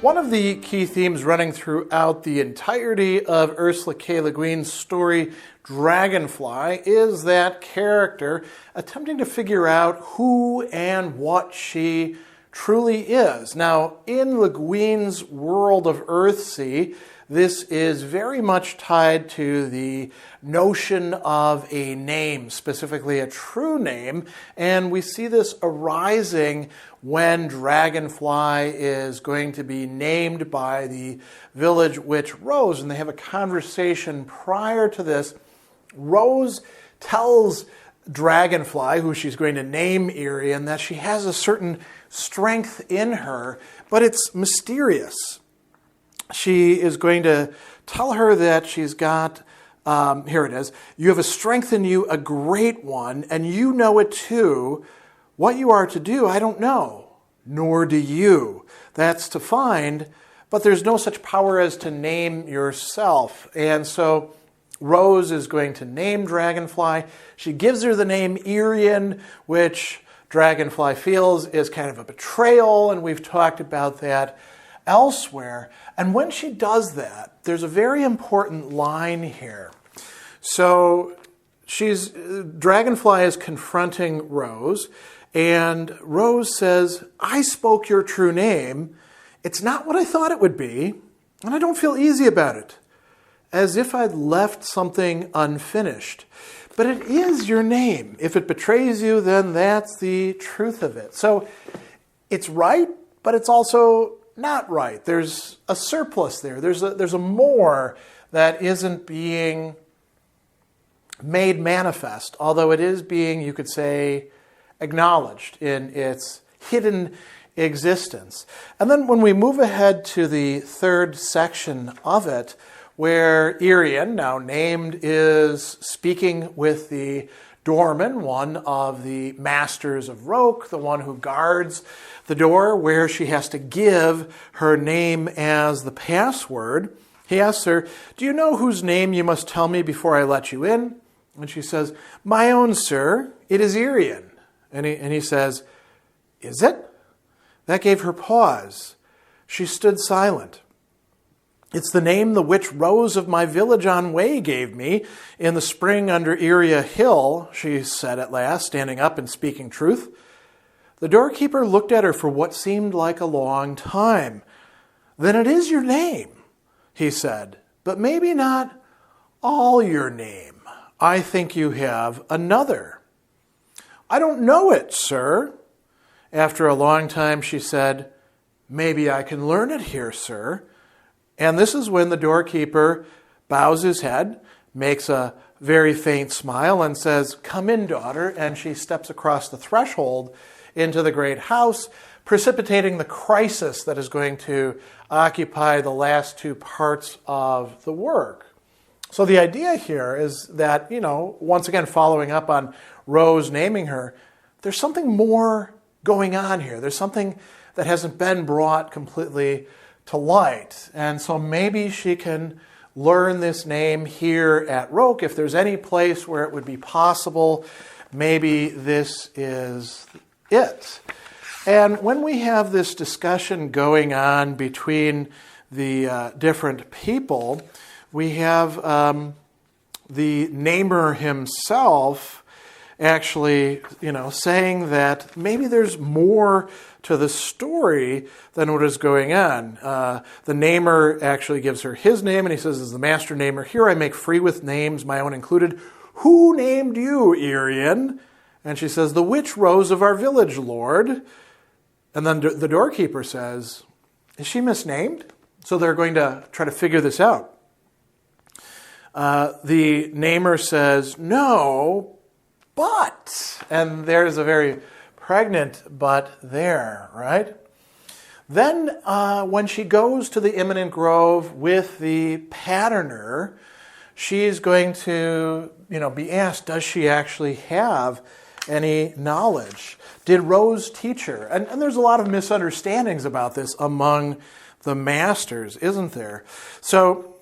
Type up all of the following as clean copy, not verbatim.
One of the key themes running throughout the entirety of Ursula K. Leguin's story, Dragonfly, is that character attempting to figure out who and what she truly is. Now, in Le Guin's world of Earthsea, this is very much tied to the notion of a name, specifically a true name, and we see this arising when Dragonfly is going to be named by the village witch Rose, and they have a conversation prior to this. Rose tells Dragonfly, who she's going to name Irian, that she has a certain strength in her, but it's mysterious. She is going to tell her that she's got, here it is, you have a strength in you, a great one, and you know it too. What you are to do, I don't know, nor do you. That's to find, but there's no such power as to name yourself. And so Rose is going to name Dragonfly. She gives her the name Irian, which Dragonfly feels is kind of a betrayal, and we've talked about that elsewhere. And when she does that, there's a very important line here. So Dragonfly is confronting Rose, and Rose says, I spoke your true name. It's not what I thought it would be, and I don't feel easy about it, as if I'd left something unfinished. But it is your name. If it betrays you, then that's the truth of it. So it's right, but it's also not right. There's a surplus there. There's a more that isn't being made manifest, although it is being, you could say, acknowledged in its hidden existence. And then when we move ahead to the third section of it, where Irian, now named, is speaking with the doorman, one of the masters of Roke, the one who guards the door, where she has to give her name as the password. He asks her, do you know whose name you must tell me before I let you in? And she says, my own, sir, it is Irian. And he says, is it? That gave her pause. She stood silent. It's the name the witch Rose of my village on Way gave me in the spring under Irian Hill, she said at last, standing up and speaking truth. The doorkeeper looked at her for what seemed like a long time. Then it is your name, he said, but maybe not all your name. I think you have another. I don't know it, sir. After a long time, she said, maybe I can learn it here, sir. And this is when the doorkeeper bows his head, makes a very faint smile, and says, come in, daughter. And she steps across the threshold into the great house, precipitating the crisis that is going to occupy the last two parts of the work. So the idea here is that, once again, following up on Rose naming her, there's something more going on here. There's something that hasn't been brought completely to light. And so maybe she can learn this name here at Roke. If there's any place where it would be possible, maybe this is it. And when we have this discussion going on between the different people, we have the namer himself actually, saying that maybe there's more to the story than what is going on. The namer actually gives her his name, and he says, as the master namer, here I make free with names, my own included. Who named you, Irian? And she says, the witch Rose of our village, lord. And then the doorkeeper says, is she misnamed? So they're going to try to figure this out. The namer says, no, but, and there's a very pregnant but there, right? Then when she goes to the imminent grove with the patterner, she's going to, be asked, does she actually have any knowledge? Did Rose teach her? And there's a lot of misunderstandings about this among the masters, isn't there? So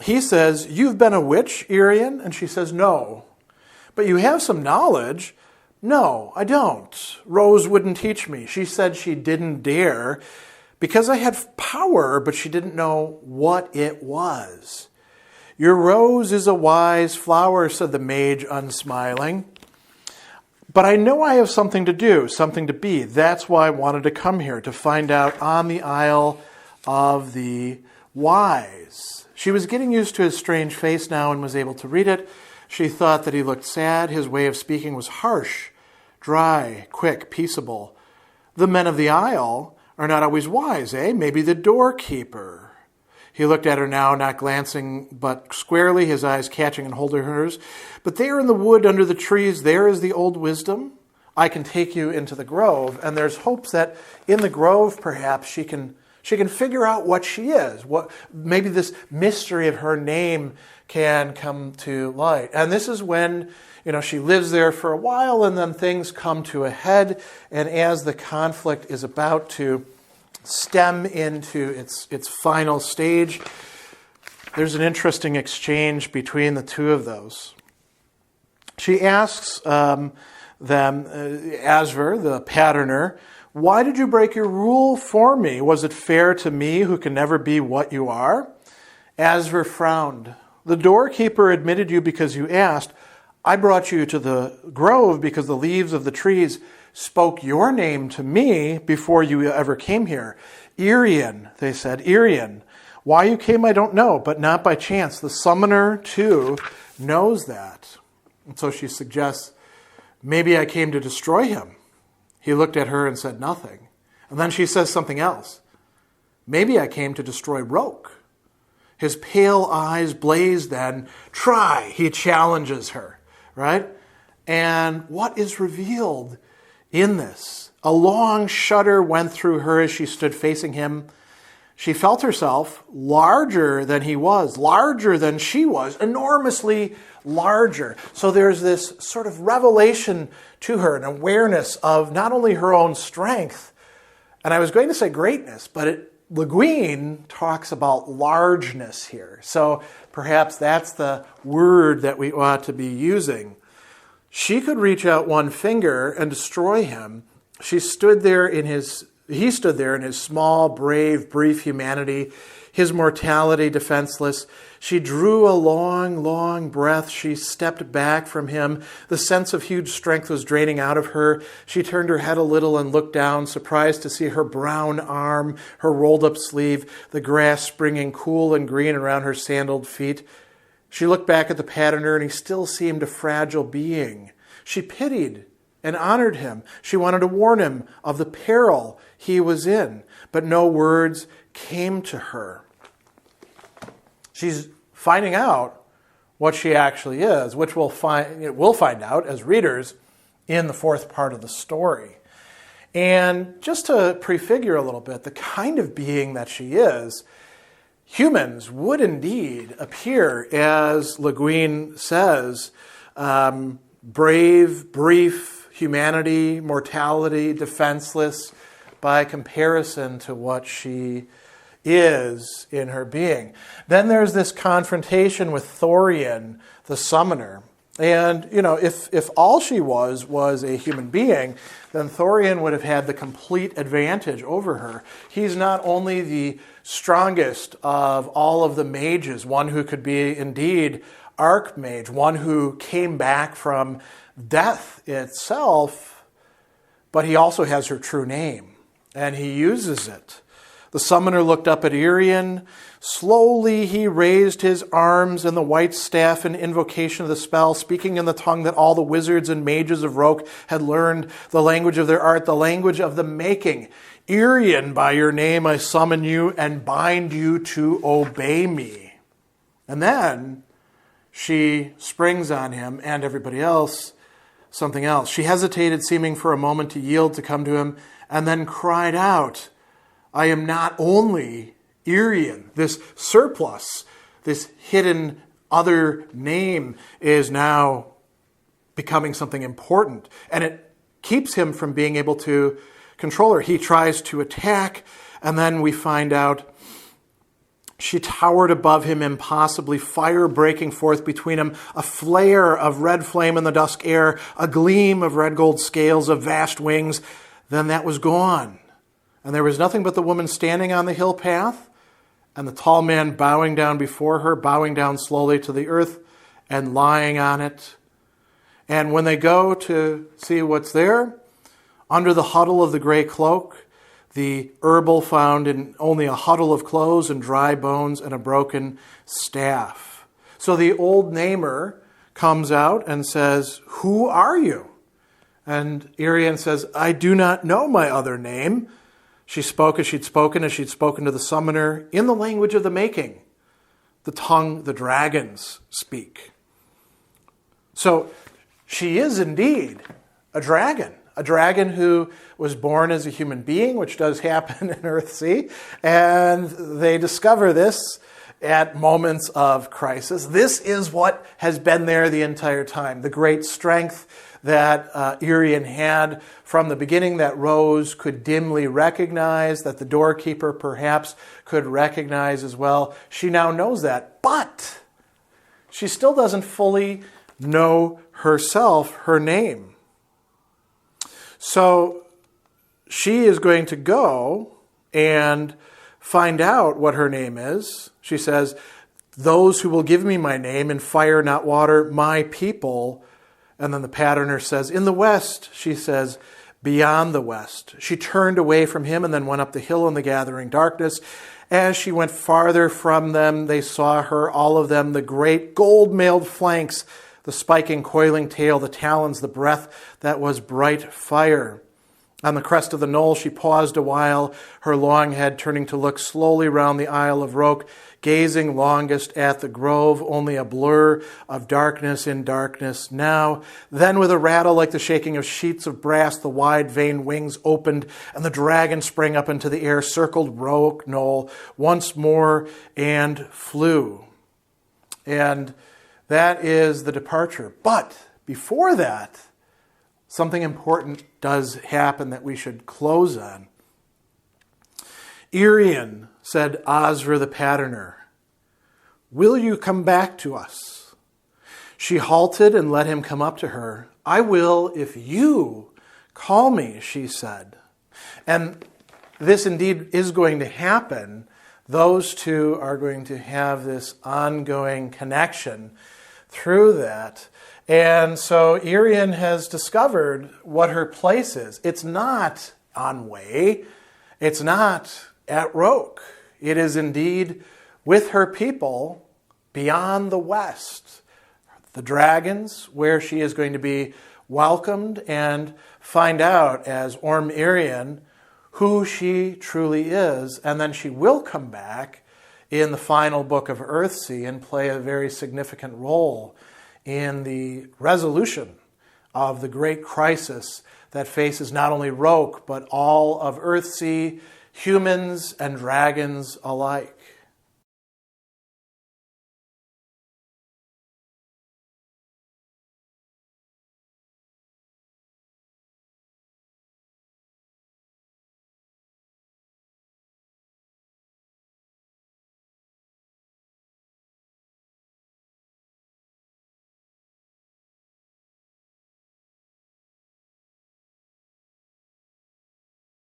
he says, you've been a witch, Irian? And she says, no. But you have some knowledge. No, I don't. Rose wouldn't teach me. She said she didn't dare. because I had power, but she didn't know what it was. Your rose is a wise flower, said the mage, unsmiling. But I know I have something to do, something to be. That's why I wanted to come here, to find out on the Isle of the Wise. She was getting used to his strange face now and was able to read it. She thought that he looked sad. His way of speaking was harsh, dry, quick, peaceable. The men of the Isle are not always wise, eh? Maybe the doorkeeper. He looked at her now, not glancing, but squarely, his eyes catching and holding hers. But there in the wood under the trees, there is the old wisdom. I can take you into the grove. And there's hopes that in the grove, perhaps, she can figure out what she is. Maybe this mystery of her name can come to light. And this is when, she lives there for a while, and then things come to a head. And as the conflict is about to stem into its final stage, there's an interesting exchange between the two of those. She asks Asver, the patterner, why did you break your rule for me? Was it fair to me who can never be what you are? Asver frowned. The doorkeeper admitted you because you asked. I brought you to the grove because the leaves of the trees spoke your name to me before you ever came here. Irian, they said, Irian. Why you came, I don't know, but not by chance. The summoner, too, knows that. And so she suggests, maybe I came to destroy him. He looked at her and said nothing. And then she says something else. Maybe I came to destroy Roke. His pale eyes blaze then. Try, he challenges her, right? And what is revealed in this? A long shudder went through her as she stood facing him. She felt herself larger than he was, larger than she was, enormously larger. So there's this sort of revelation to her, an awareness of not only her own strength, and I was going to say greatness, but Leguin talks about largeness here. So perhaps that's the word that we ought to be using. She could reach out one finger and destroy him. He stood there in his small, brave, brief humanity, his mortality defenseless. She drew a long, long breath. She stepped back from him. The sense of huge strength was draining out of her. She turned her head a little and looked down, surprised to see her brown arm, her rolled up sleeve, the grass springing cool and green around her sandaled feet. She looked back at the patterner, and he still seemed a fragile being. She pitied and honored him. She wanted to warn him of the peril he was in, but no words came to her. She's finding out what she actually is, which we'll find out as readers in the fourth part of the story. And just to prefigure a little bit, the kind of being that she is, humans would indeed appear, as Leguin says, brave, brief, humanity, mortality, defenseless, by comparison to what she is in her being. Then there's this confrontation with Thorian, the summoner. And, if all she was a human being, then Thorian would have had the complete advantage over her. He's not only the strongest of all of the mages, one who could be indeed archmage, one who came back from death itself, but he also has her true name, and he uses it. The summoner looked up at Irian. Slowly he raised his arms and the white staff in invocation of the spell, speaking in the tongue that all the wizards and mages of Roke had learned, the language of their art, the language of the making. Irian, by your name I summon you and bind you to obey me. And then she springs on him and everybody else, something else. She hesitated, seeming for a moment to yield to come to him, and then cried out, I am not only Irian. This surplus, this hidden other name is now becoming something important. And it keeps him from being able to control her. He tries to attack, and then we find out she towered above him impossibly, fire breaking forth between them, a flare of red flame in the dusk air, a gleam of red gold scales of vast wings. Then that was gone. And there was nothing but the woman standing on the hill path, and the tall man bowing down before her, bowing down slowly to the earth and lying on it. And when they go to see what's there, under the huddle of the gray cloak, the herbal found in only a huddle of clothes and dry bones and a broken staff. So the old namer comes out and says, "Who are you?" And Irian says, "I do not know my other name." She spoke as she'd spoken to the summoner in the language of the making, the tongue the dragons speak. So she is indeed a dragon who was born as a human being, which does happen in Earthsea, and they discover this at moments of crisis. This is what has been there the entire time, the great strength that Irian had from the beginning, that Rose could dimly recognize, that the doorkeeper perhaps could recognize as well. She now knows that, but she still doesn't fully know herself, her name. So she is going to go and find out what her name is. She says, "Those who will give me my name in fire, not water, my people." And then the patterner says, "In the west," she says, "beyond the west." She turned away from him and then went up the hill in the gathering darkness. As she went farther from them, they saw her, all of them, the great gold-mailed flanks, the spiking, coiling tail, the talons, the breath that was bright fire. On the crest of the knoll, she paused a while, her long head turning to look slowly round the Isle of Roke, gazing longest at the grove, only a blur of darkness in darkness now. Then with a rattle like the shaking of sheets of brass, the wide veined wings opened, and the dragon sprang up into the air, circled Roke knoll once more, and flew. And that is the departure. But before that, something important does happen that we should close on. Irian, said Osra the patterner, "Will you come back to us?" She halted and let him come up to her. "I will if you call me," she said. And this indeed is going to happen. Those two are going to have this ongoing connection through that. And so Irian has discovered what her place is. It's not on Way. It's not at Roke. It is indeed with her people beyond the west. The dragons, where she is going to be welcomed and find out as Orm Irian who she truly is. And then she will come back in the final book of Earthsea and play a very significant role in the resolution of the great crisis that faces not only Roke, but all of Earthsea, humans and dragons alike.